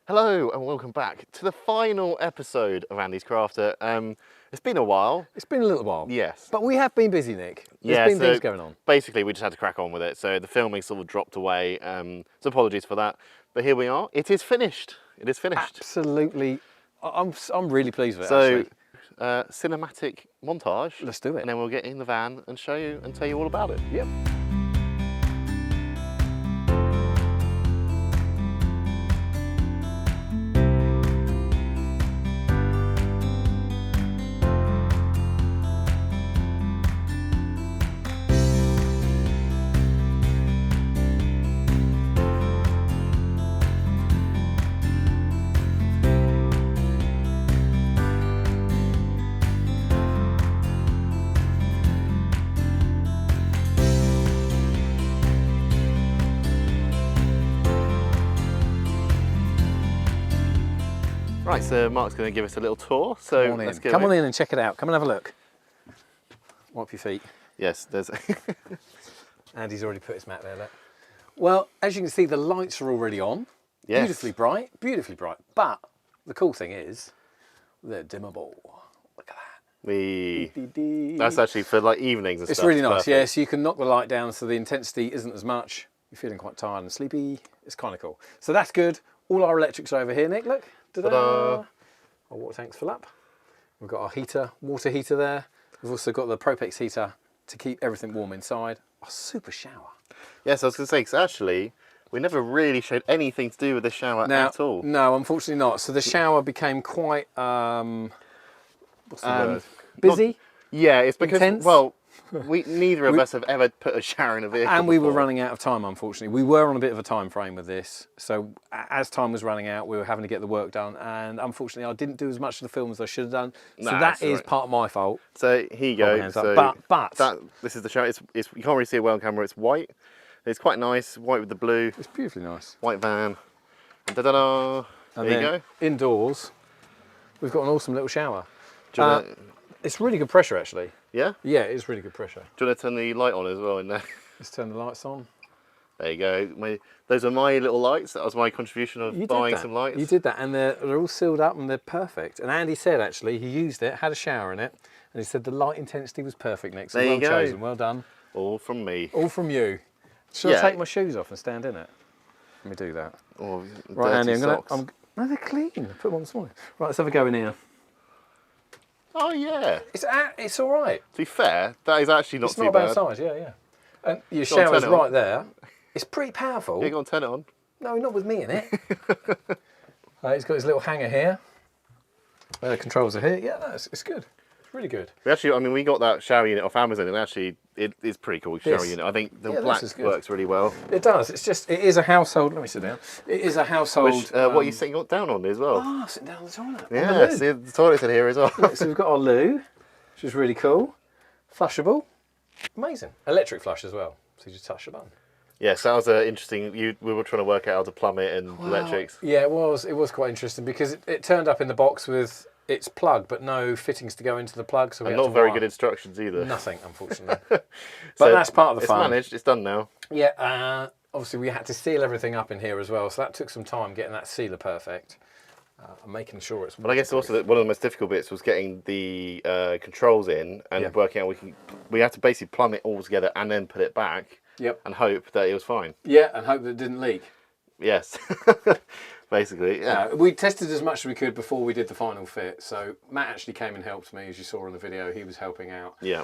Hello and welcome back to the final episode of Andy's Crafter. It's been a while. It's been a little while. Yes. But we have been busy, Nick. There's been things going on. Basically, we just had to crack on with it. So the filming sort of dropped away. So apologies for that. But here we are. It is finished. It is finished. Absolutely. I'm really pleased with it, So, actually. cinematic montage. Let's do it. And then we'll get in the van and show you and tell you all about it. Yep. Right, so Mark's going to give us a little tour. So Come on in. let's go. Come on in and check it out. Come and have a look. Wipe your feet. Yes, there's. Andy's already put his mat there. Look. Well, as you can see, the lights are already on. Yes. Beautifully bright. Beautifully bright. But the cool thing is, they're dimmable. Look at that. That's actually for like evenings and It's stuff. really nice, Perfect. yeah, so you can knock the light down so the intensity isn't as much. You're feeling quite tired and sleepy. It's kind of cool. So that's good. All our electrics are over here, Nick, look. Ta-da. Our water tanks fill up. We've got our heater, water heater there. We've also got the Propex heater to keep everything warm inside. Our super shower. Yes, I was going to say, because actually, we never really showed anything to do with the shower at all. No, unfortunately not. So the shower became quite, what's the word? Not- Busy? Yeah, it's because, Intense? well, neither of us have ever put a shower in a vehicle And we were before. running out of time, unfortunately. We were on a bit of a time frame with this. So as time was running out, we were having to get the work done. And unfortunately, I didn't do as much of the film as I should have done. So Nah, that that's all is right. part of my fault. So here you Hold my go. hands up. So But this is the shower. It's, you can't really see it well on camera. It's white. It's quite nice. White with the blue. it's beautifully nice. White van. And da-da-da. And There you then go. indoors, we've got an awesome little shower. Do you wanna, It's really good pressure, actually. yeah? Yeah, it is really good pressure. Do you want to turn the light on as well in there? Let's turn the lights on. There you go. Those are my little lights. That was my contribution of You buying did that. some lights. You did that, and they're all sealed up and they're perfect. And Andy said, actually, he used it, had a shower in it, and he said the light intensity was perfect, Nick. So There well you go. chosen, well done. All from me. All from you. Shall Yeah. I take my shoes off and stand in it? Let me do that. Oh, Right, dirty Andy, socks. no, they're clean. I put them on this morning. Right, let's have a go in here. Oh yeah. It's all right. To be fair, that is actually not It's too not a bad. bad size, yeah. And your Go on, shower's turn it on. right there. It's pretty powerful. Yeah, go on, turn it on. No, not with me in it. He's got his little hanger here. The controls are here. Yeah, no, it's good. It's really good. We actually, I mean, we got that shower unit off Amazon, and actually, it is pretty cool shower This. unit. I think the Yeah, black this is good. works really well. It does. It is a household. Let me sit down. It is a household. Which, what are you sitting down on as well? Oh, sitting down on the toilet. on the yeah, loo. see, the toilet's in here as well. Look, so we've got our loo, which is really cool. Flushable. Amazing. Electric flush as well. So you just touch the button. Yes, that was interesting. We were trying to work out how to plumb it and electrics. Yeah, it was quite interesting because it turned up in the box with its plug, but no fittings to go into the plug. So we And had not to very wire good instructions either. nothing, unfortunately. So But that's part of the it's fun. managed, it's done now. Yeah, obviously we had to seal everything up in here as well, so that took some time getting that sealer perfect and making sure it's. But I guess also one of the most difficult bits was getting the controls in and working out we had to basically plumb it all together and then put it back. Yep. And hope that it was fine. Yeah, and hope that it didn't leak. Yes. Basically, yeah. We tested as much as we could before we did the final fit. So Matt actually came and helped me, as you saw in the video. He was helping out. Yeah.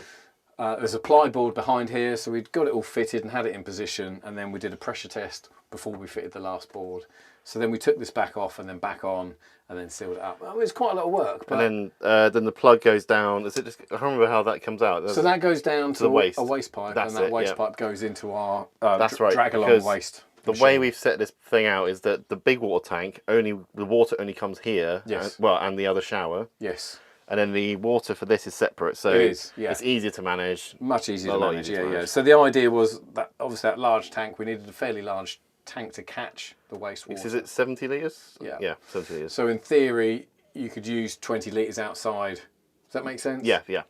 There's a ply board behind here, so we'd got it all fitted and had it in position, and then we did a pressure test before we fitted the last board. So then we took this back off and then back on, and then sealed it up. Well, it was quite a lot of work. But And then the plug goes down. Is it just? I can't remember how that comes out. so that goes down to the waste. a waste pipe, That's and that it, waste yeah. pipe goes into our That's right, drag along because waste. The way we've set this thing out is that the big water tank the water only comes here. Yes. And the other shower. Yes. And then the water for this is separate, so It is, yeah. it's easier to manage. Much easier A to lot manage, easier to yeah. manage. So the idea was that obviously that large tank, we needed a fairly large tank to catch the wastewater. Is it 70 litres? Yeah. Yeah, 70 litres. So in theory, you could use 20 litres outside. Does that make sense? Yeah, yeah.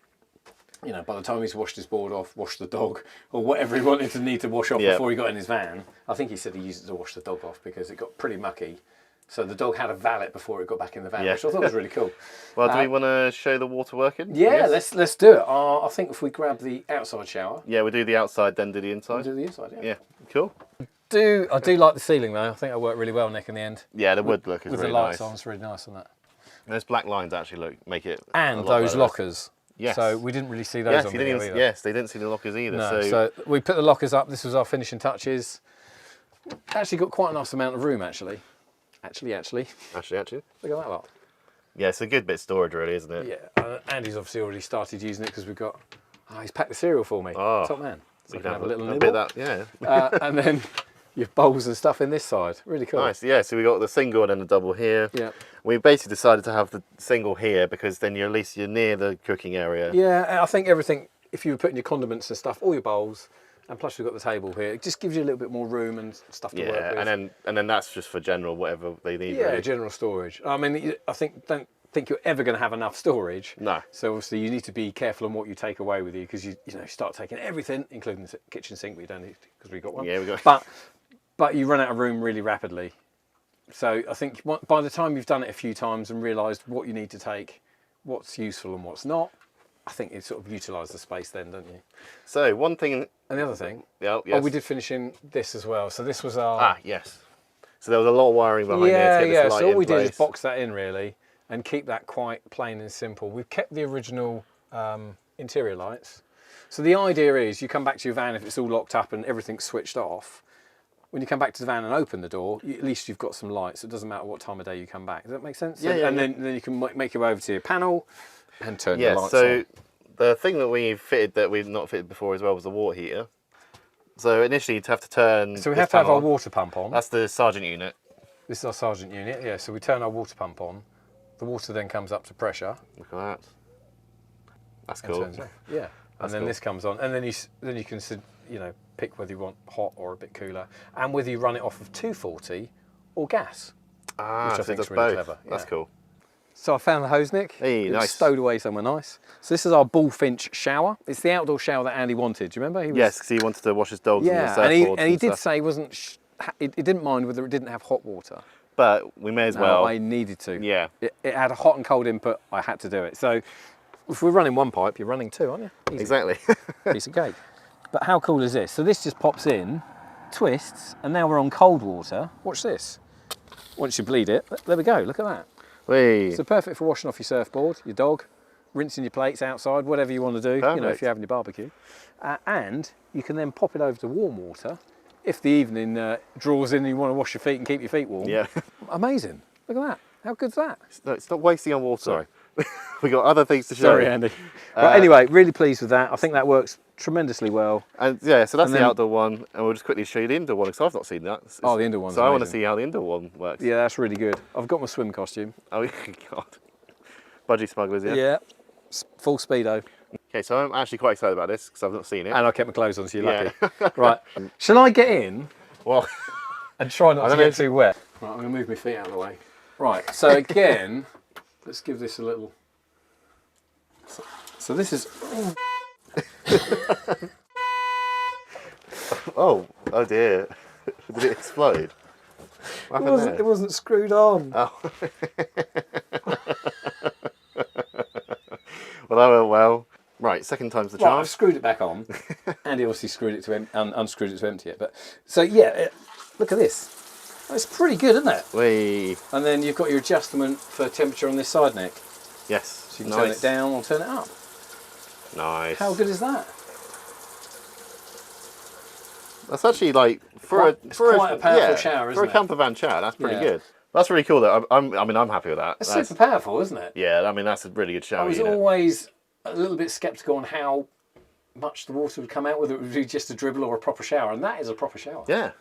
You know, by the time he's washed his board off, washed the dog, or whatever he need to wash off Yeah. before he got in his van. I think he said he used it to wash the dog off because it got pretty mucky. So the dog had a valet before it got back in the van, which I thought was really cool. Well, do we want to show the water working? Yeah, let's do it. I think if we grab the outside shower. Yeah, we'll do the outside, then do the inside. We'll do the inside, yeah. Yeah, cool. I do like the ceiling though. I think it worked really well, Nick, in the end. Yeah, the wood look is with really the lights nice. on, it's really nice on that. And those black lines actually make it. And those lockers. Yes. So we didn't really see those on video either. Yes, they didn't see the lockers either. No, so we put the lockers up. This was our finishing touches. Actually got quite a nice amount of room, actually. Actually. Actually. Look at that lot. Yeah, it's a good bit of storage, really, isn't it? Yeah, Andy's obviously already started using it because we've got. Oh, he's packed the cereal for me. Oh, top man. So we can have a little bit nibble. of that, yeah. And then your bowls and stuff in this side. Really cool. Nice. Yeah. So we got the single and then the double here. Yeah. We basically decided to have the single here because then at least you're near the cooking area. Yeah, I think everything. If you were putting your condiments and stuff, all your bowls. And plus we've got the table here. It just gives you a little bit more room and stuff to work with. and then that's just for general whatever they need. Yeah, really. general storage. I mean, don't think you're ever going to have enough storage. No. So obviously you need to be careful on what you take away with you because you start taking everything, including the kitchen sink, but you don't need to because we've got one. Yeah, we got. But you run out of room really rapidly. So I think by the time you've done it a few times and realised what you need to take, what's useful and what's not, I think you sort of utilise the space then, don't you? So one thing. And the other thing. Yeah. Yes. Oh, we did finish in this as well. So this was our. Yes. So there was a lot of wiring behind there to get this light So all we in place. did is box that in really, and keep that quite plain and simple. We've kept the original interior lights. So the idea is you come back to your van if it's all locked up and everything's switched off. When you come back to the van and open the door, at least you've got some lights. It doesn't matter what time of day you come back. Does that make sense? Yeah. And then you can make your way over to your panel and turn the lights so on. the thing that we fitted that we've not fitted before as well was the water heater. So initially you'd have to turn. So we have to have our water pump on. That's the Sergeant unit. This is our Sergeant unit, yeah. So we turn our water pump on. The water then comes up to pressure. Look at that. That's cool. Yeah. And then this comes on, and then you can pick whether you want hot or a bit cooler, and whether you run it off of 240 or gas. Which I think is really clever. That's cool. So I found the hose, Nick. Hey, it nice. was stowed away somewhere nice. So this is our bullfinch shower. It's the outdoor shower that Andy wanted. Do you remember? Yes, because he wanted to wash his dogs. Yeah, and he did say he didn't mind whether it didn't have hot water. But we may as well. I needed to. Yeah. It had a hot and cold input. I had to do it. So if we're running one pipe, you're running two, aren't you? Easy. Exactly. Piece of cake. But how cool is this? So this just pops in, twists, and now we're on cold water. Watch this. Once you bleed it, there we go. Look at that. Whee. So perfect for washing off your surfboard, your dog, rinsing your plates outside, whatever you want to do. Perfect. If you're having your barbecue. And you can then pop it over to warm water. If the evening draws in and you want to wash your feet and keep your feet warm. Yeah. Amazing. Look at that. How good's that? No, stop wasting on water. Sorry. We got other things to show. Sorry, Andy. Right, anyway, really pleased with that. I think that works tremendously well. And yeah, so that's the outdoor one, and we'll just quickly show you the indoor one because I've not seen that. Oh, the indoor one's So I want to amazing. see how the indoor one works. Yeah, that's really good. I've got my swim costume. Oh God. Budgie smugglers, yeah. Yeah. Full speedo. Okay, so I'm actually quite excited about this because I've not seen it. And I kept my clothes on, so you're Yeah. lucky. Right. Shall I get in Well, and try not to don't get know. too wet? Right, I'm going to move my feet out of the way. Right, so again, let's give this a little... So this is... oh dear. Did it explode? What happened there? It wasn't screwed on. Oh. Well, that went well. Right, second time's the Right, charm. I've screwed it back on. Andy obviously screwed it to unscrewed it to empty it. But so yeah, look at this. It's pretty good, isn't it? Whee. And then you've got your adjustment for temperature on this side, Nick. Yes. So you can turn it down or turn it up. Nice. How good is that? That's actually like Quite a powerful shower, isn't for a it? campervan shower, that's pretty Yeah. good. That's really cool. Though. I'm happy with that. It's That's- super powerful, isn't it? Yeah, I mean that's a really good shower I was unit. always a little bit sceptical on how much the water would come out, whether it would be just a dribble or a proper shower, and that is a proper shower. Yeah.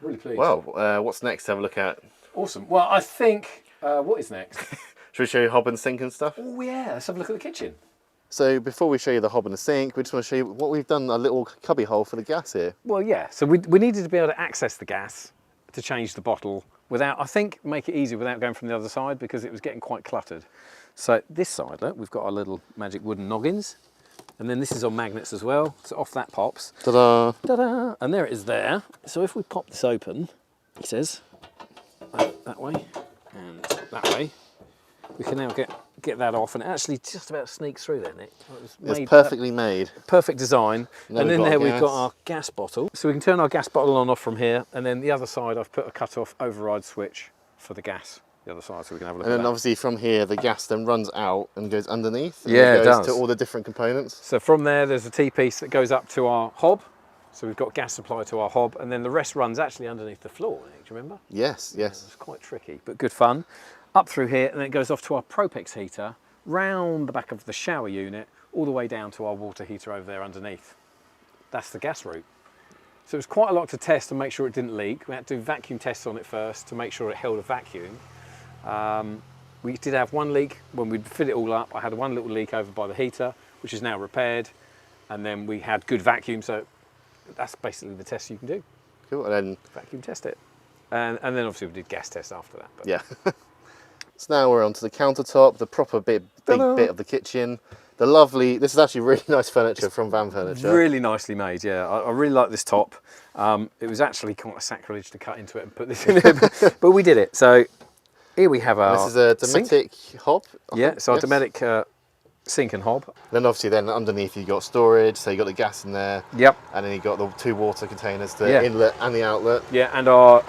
Really pleased. Well, what's next to have a look at? Awesome. Well, I think what is next? Should we show you hob and sink and stuff? Oh yeah, let's have a look at the kitchen. So before we show you the hob and the sink, we just want to show you what we've done, a little cubby hole for the gas here. Well, yeah. So we needed to be able to access the gas to change the bottle without, I think, make it easy without going from the other side because it was getting quite cluttered. So this side, look, we've got our little magic wooden noggins. And then this is on magnets as well. So off that pops. Ta-da! Ta-da! And there it is there. So if we pop this open, it says, that way and that way, we can now get that off, and it actually just about sneaks through there, Nick. It's perfectly made. Perfect design. And in there we've got gas. our gas bottle. So we can turn our gas bottle on and off from here, and then the other side I've put a cut-off override switch for the gas. The other side, so we can have a look at that. And then obviously from here, the gas then runs out and goes underneath. And Yeah, it it goes does. to all the different components. So from there's a T-piece that goes up to our hob. So we've got gas supply to our hob, and then the rest runs actually underneath the floor, Nick, do you remember? Yes, yes. It's quite tricky, but good fun. Up through here, and then it goes off to our Propex heater, round the back of the shower unit, all the way down to our water heater over there underneath. That's the gas route. So it was quite a lot to test and make sure it didn't leak. We had to do vacuum tests on it first to make sure it held a vacuum. We did have one leak when we'd fit it all up. I had one little leak over by the heater, which is now repaired, and then we had good vacuum. So that's basically the test you can do. Cool. And then Vacuum test it, and then obviously we did gas tests after that. But yeah. So now we're onto the countertop, the proper big bit of the kitchen. The lovely. This is actually really nice furniture from Van Furniture. Really nicely made, yeah. I really like this top. It was actually quite a sacrilege to cut into it and put this in there, but we did it. So here we have our This is a sink. Dometic hob. Yeah, so our Dometic sink and hob. Then obviously then underneath you've got storage, so you've got the gas in there. Yep. And then you've got the 2 water containers, the inlet and the outlet. Yeah, and our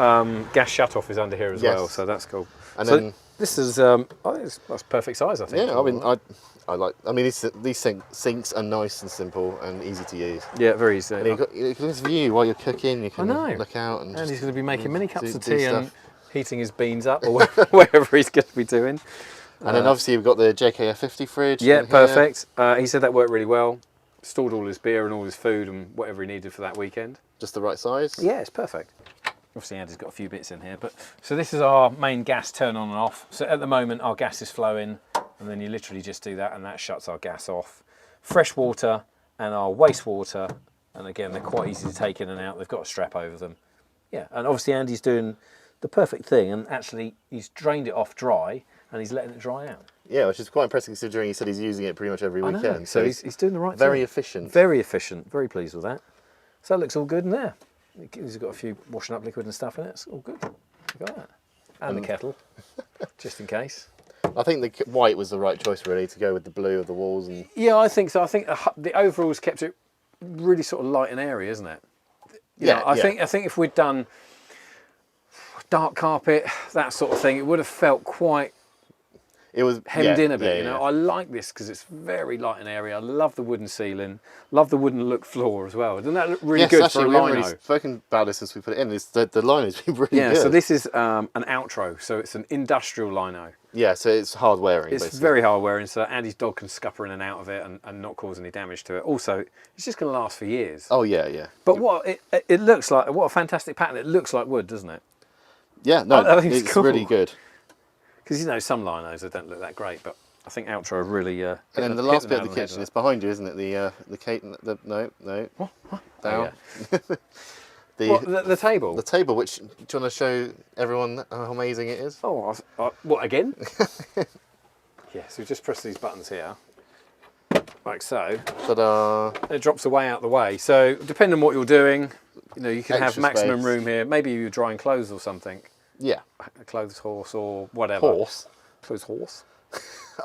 gas shut-off is under here as Yes. well, so that's cool. And so then this is, I think that's perfect size, I think. yeah, I like. I mean, these sinks are nice and simple and easy to use. Yeah, very easy. And you've got this view while you're cooking. You can I know. look out and He's going to be making many cups do of tea and stuff. heating his beans up or whatever he's going to be doing. And then obviously you've got the JKF 50 fridge. Yeah, in here. perfect. He said that worked really well. Stored all his beer and all his food and whatever he needed for that weekend. Just the right size. Yeah, it's perfect. Obviously Andy's got a few bits in here, but so this is our main gas turn on and off. So at the moment our gas is flowing, and then you literally just do that and that shuts our gas off. Fresh water and our wastewater, and again they're quite easy to take in and out. They've got a strap over them. Yeah, and obviously Andy's doing the perfect thing, and actually he's drained it off dry and he's letting it dry out. Yeah, which is quite impressive considering he said he's using it pretty much every weekend. I know. So he's doing the right thing. Very efficient. Very efficient. Very pleased with that. So that looks all good in there. He's got a few washing up liquid and stuff in it. It's all good. Look at that. And the kettle, just in case. I think the white was the right choice really to go with the blue of the walls and. Yeah, I think so. I think the overalls kept it really sort of light and airy, isn't it? You know, I think if we'd done dark carpet, that sort of thing, it would have felt quite. It was hemmed in a bit, you know. I like this because it's very light and airy. I love the wooden ceiling, love the wooden look floor as well. Doesn't that look really good actually, for a we lino? haven't really spoken about this since we put it in. The lino's been really good. Yeah, so this is an outro, so it's an industrial lino. Yeah, so it's hard wearing. It's basically. very hard wearing, so Andy's dog can scupper in and out of it and not cause any damage to it. Also, it's just going to last for years. Oh yeah, yeah. But what it looks like, what a fantastic pattern! It looks like wood, doesn't it? Yeah, no, I think it's cool. really good. Because you know some linos they don't look that great, but I think outro really. And then the last bit of the kitchen is behind you, isn't it? The cake. No. What? Down. Oh, yeah. the table. The table, which do you want to show everyone how amazing it is? Oh, what again? Yeah, so we just press these buttons here, like so. Ta-da! It drops away out the way. So depending on what you're doing, you know, you can have Extra maximum space. room here. Maybe you're drying clothes or something. Yeah. A clothes horse or whatever. Horse. Clothes horse.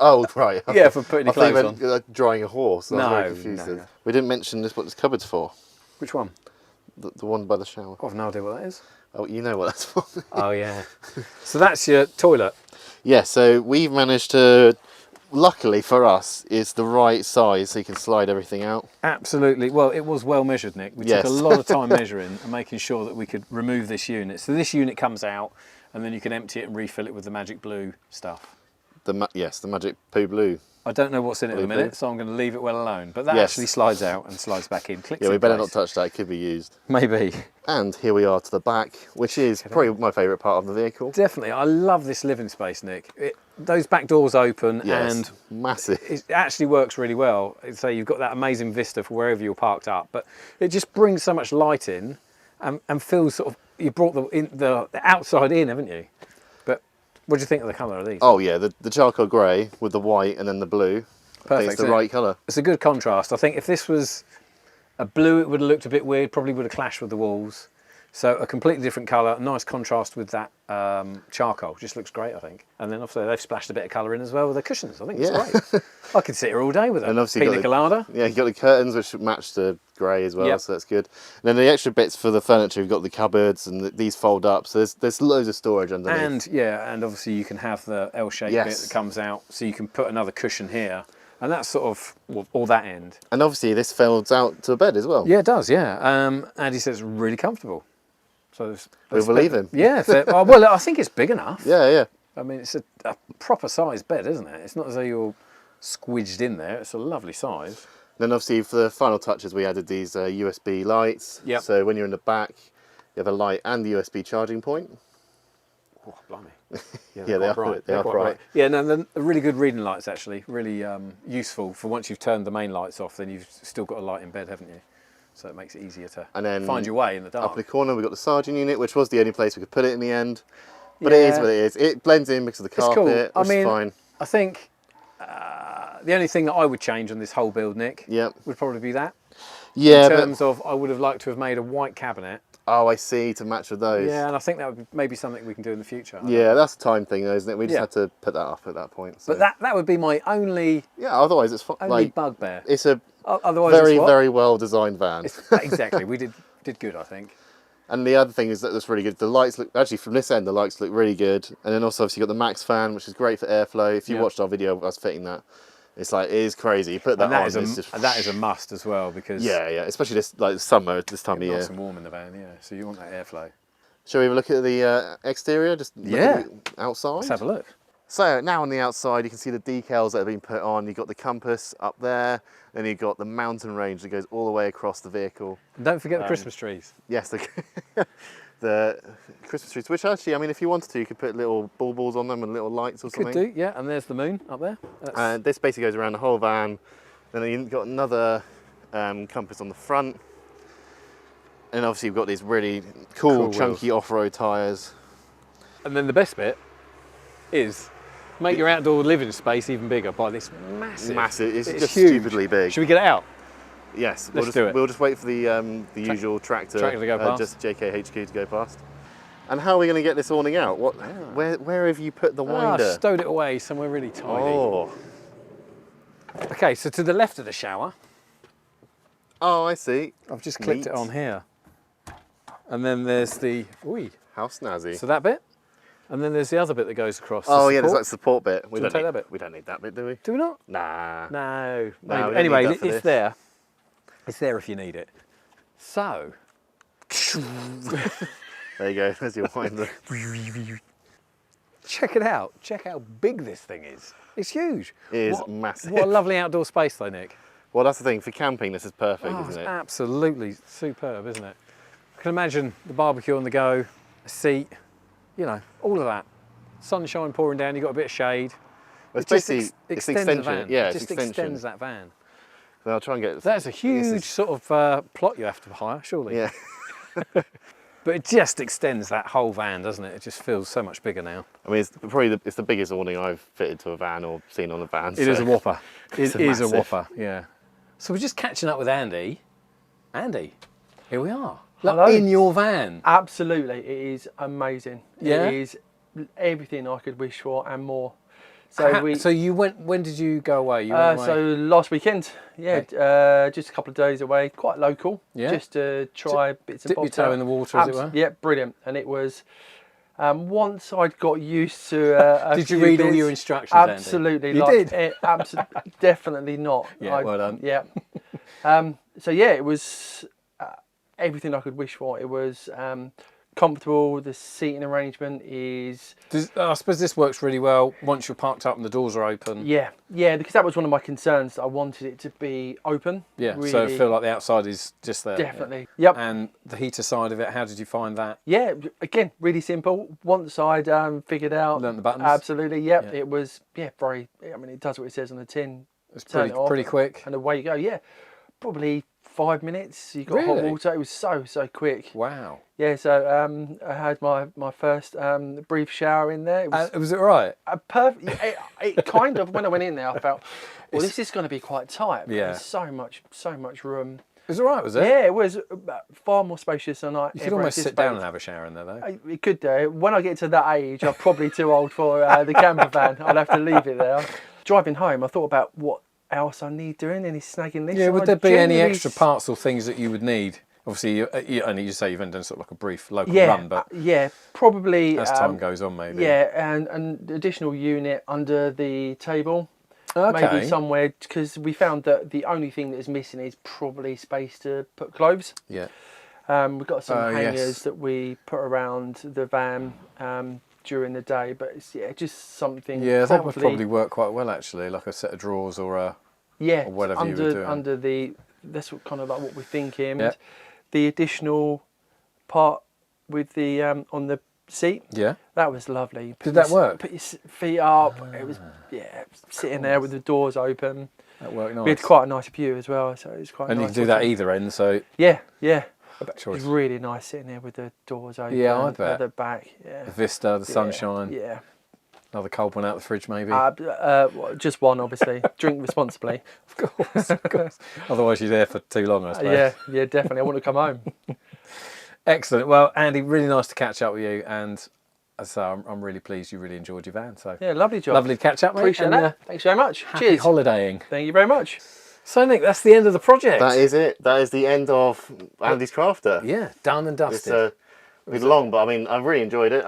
Oh right. Yeah, for putting your I thought you clothes meant, on. drying a horse. I was very No, confused. no. We didn't mention what this cupboard's for. Which one? The one by the shower. I've no idea what that is. Oh, you know what that's for. Oh yeah. So that's your toilet. Yeah, so we've managed to, luckily for us, it's the right size so you can slide everything out. Absolutely. Well, it was well measured, Nick. We Yes. took a lot of time measuring and making sure that we could remove this unit. So this unit comes out and then you can empty it and refill it with the magic blue stuff. Yes, the magic poo blue. I don't know what's in it at the Blue minute, blue. so I'm going to leave it well alone. But that Yes. actually slides out and slides back in. Clicks Yeah, we in better place. not touch that, it could be used. Maybe. And here we are to the back, which is probably my favourite part of the vehicle. Definitely. I love this living space, Nick. Those back doors open Yes, and massive. it actually works really well. So you've got that amazing vista for wherever you're parked up, but it just brings so much light in and feels sort of, you brought the outside in, haven't you? But what do you think of the colour of these? Oh yeah, the charcoal grey with the white and then the blue. I think Perfect. it's the right colour. It's a good contrast. I think if this was a blue, it would have looked a bit weird, probably would have clashed with the walls. So a completely different colour, nice contrast with that charcoal. Just looks great, I think. And then obviously they've splashed a bit of colour in as well with the cushions. I think it's great. I could sit here all day with And a obviously pina colada. Yeah, you got the curtains which match the grey as well, Yep. so that's good. And then the extra bits for the furniture, you've got the cupboards and these fold up. So there's loads of storage underneath. And yeah, and obviously you can have the L-shaped bit that comes out, so you can put another cushion here. And that's sort of all that end. And obviously this folds out to a bed as well. Yeah, it does, yeah. Andy says it's really comfortable. So we believe him. Yeah, well, I think it's big enough. Yeah, yeah. I mean, it's a proper size bed, isn't it? It's not as though you're squidged in there. It's a lovely size. Then obviously for the final touches, we added these USB lights. Yep. So when you're in the back, you have a light and the USB charging point. Oh, blimey. Yeah, they are bright. They are quite bright. Yeah, no, they're really good reading lights, actually. Really useful for once you've turned the main lights off, then you've still got a light in bed, haven't you? So it makes it easier to find your way in the dark. Up in the corner, we've got the sergeant unit, which was the only place we could put it in the end. But it is what it is. It blends in because of the carpet, it's cool. which is fine. I think the only thing that I would change on this whole build, Nick, would probably be that. Yeah, in terms of, I would have liked to have made a white cabinet. Oh, I see, to match with those. Yeah, and I think that would be maybe something we can do in the future. Yeah, that's a time thing, though, isn't it? We just had to put that up at that point. So. But that would be my only. Yeah, otherwise it's only bugbear. It's a otherwise very well designed van. Exactly, we did good, I think. And the other thing is that's really good. The lights look, actually from this end, the lights look really good. And then also obviously you got the Max fan, which is great for airflow. If you watched our video of us fitting that, it's like, it is crazy. You put that on, that is a must as well, because yeah, especially this summer, this time of year. Nice and warm in the van, yeah. So you want that airflow. Shall we have a look at the exterior? Just look at the outside. Let's have a look. So now on the outside, you can see the decals that have been put on. You've got the compass up there, then you've got the mountain range that goes all the way across the vehicle. And don't forget the Christmas trees. Yes, the Christmas trees, which actually, I mean, if you wanted to, you could put little baubles on them and little lights or something. Could do, yeah, and there's the moon up there. And this basically goes around the whole van. Then you've got another compass on the front. And obviously you've got these really cool chunky off-road tyres. And then the best bit is make your outdoor living space even bigger by this massive. It's just huge. stupidly big. Should we get it out? Yes, Let's do it. We'll just wait for the usual tractor to go past. just JKHQ to go past. And how are we going to get this awning out? Where have you put the winder? I stowed it away somewhere really tiny. Oh. Okay, so to the left of the shower. Oh, I see. I've just clipped it on here. And then there's the, how snazzy. So that bit. And then there's the other bit that goes across. Oh yeah, there's that support bit. We don't take that bit. We don't need that bit, do we? Do we not? Nah. No. Anyway, it's there. It's there if you need it. So. There you go, there's your winder. Check it out. Check how big this thing is. It's huge. It is massive. What a lovely outdoor space though, Nick. Well, that's the thing. For camping, this is perfect, It's isn't it? absolutely superb, isn't it? I can imagine the barbecue on the go, a seat, you know, all of that. Sunshine pouring down, you've got a bit of shade. Well, it's It just basically extends the van. Yeah, it just extends that van. Well, I'll try and get. That's a huge sort of plot you have to hire, surely. Yeah. But it just extends that whole van, doesn't it? It just feels so much bigger now. I mean, it's probably the biggest awning I've fitted to a van or seen on a van. It is a whopper. It is a massive. whopper, yeah. So we're just catching up with Andy. Andy, here we are. Hello. In your van. Absolutely, it is amazing. Yeah? It is everything I could wish for and more. So So you went. When did you go away? You went away? So last weekend, yeah, just a couple of days away, quite local. Yeah. Just to try bits and dip bobs. your toe in the water, as it were. Yeah, brilliant. And it was. Once I'd got used to. Did you read all your instructions? Absolutely. Andy? You did. Absolutely, definitely not. Yeah, well done. Yeah. So yeah, it was everything I could wish for. It was comfortable. The seating arrangement is. I suppose this works really well once you're parked up and the doors are open. Yeah, because that was one of my concerns. I wanted it to be open. Yeah, really, so I feel like the outside is just there. Definitely. Yep. And the heater side of it, how did you find that? Yeah, again, really simple. Once I'd figured out. Learned the buttons. Absolutely. Yep. Yeah. It was very. I mean, it does what it says on the tin. It's Turn it off, pretty quick. and away you go. Yeah, probably 5 minutes. You got hot Really? water. It was so quick. Wow. Yeah, so I had my first brief shower in there. It Was it all right? perfect. It kind of, when I went in there, I felt, well, this is going to be quite tight. But Yeah. there's so much room. was all right, was it? Yeah, it was far more spacious than I You could almost sit down and have a shower in there, though. We could do. When I get to that age, I'm probably too old for the camper van. I'll have to leave it there. Driving home, I thought about what else I need doing, any snagging this. Yeah, would there be any extra parts or things that you would need? Obviously, only you say you've only done sort of like a brief local run, but yeah, probably as time goes on, maybe. Yeah, and additional unit under the table. Okay. Maybe somewhere, because we found that the only thing that's missing is probably space to put clothes. Yeah. We've got some hangers yes. that we put around the van during the day, but it's just something. Yeah, that would probably work quite well actually, like a set of drawers or a or whatever you were doing. Under the that's kind of like what we're thinking. Yeah. The additional part with the on the seat. Yeah. That was lovely. Did that work? Put your feet up. It was sitting there with the doors open. That worked nice. We had quite a nice view as well, so it was quite. And nice you can do that either end, so. Yeah. Choice. It was really nice sitting there with the doors open. Yeah, I bet. At the back. Yeah. The vista, the sunshine. Yeah. Another cold one out the fridge, maybe. Just one, obviously. Drink responsibly. Of course. Otherwise, you're there for too long, I suppose. Yeah, definitely. I want to come home. Excellent. Well, Andy, really nice to catch up with you, and so I'm really pleased you really enjoyed your van. So yeah, lovely job. Lovely to catch up, mate. Appreciate that. Thanks very much. Happy Cheers. holidaying. Thank you very much. So, Nick, that's the end of the project. That is it. That is the end of Andy's Crafter. Yeah, done and dusted. It's been long, but I mean, I've really enjoyed it.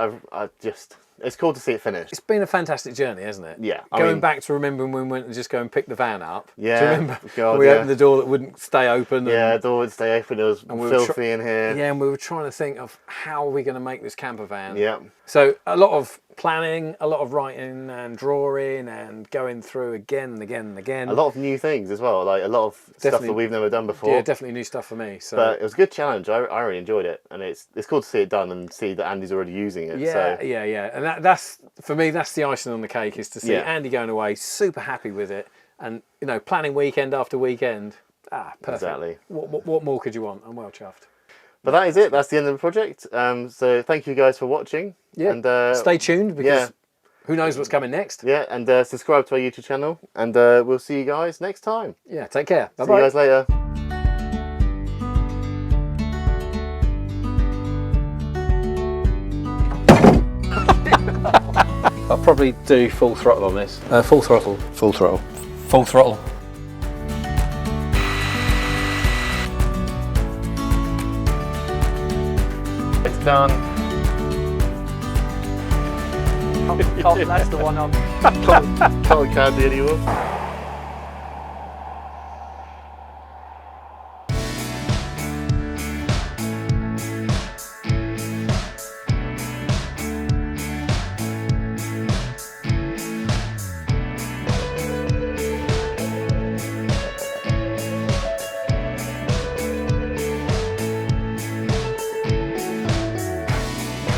It's cool to see it finished. It's been a fantastic journey, hasn't it? Yeah. Going back to remembering when we went and just go and pick the van up. Yeah. Do you remember? God, we yeah. opened the door that wouldn't stay open. Yeah, the door would stay open. It was filthy in here. Yeah, and we were trying to think of how are we going to make this camper van. Yeah. So a lot of planning, a lot of writing and drawing and going through again and again and again. A lot of new things as well, like a lot of stuff that we've never done before. Yeah, definitely new stuff for me. So. But it was a good challenge. I really enjoyed it, and it's cool to see it done and see that Andy's already using it. Yeah, so. yeah, and that's for me. That's the icing on the cake, is to see Yeah. Andy going away, super happy with it, and planning weekend after weekend. Perfect. Exactly. What more could you want? I'm well chuffed. But that is it. That's the end of the project. So thank you guys for watching. Yeah. And stay tuned, because who knows what's coming next. Yeah, and subscribe to our YouTube channel, and we'll see you guys next time. Yeah, take care. Bye-bye. See you guys later. I'll probably do full throttle on this. Full throttle. Full throttle. Full throttle. It's done. That's the one I'm. Can't candy anymore.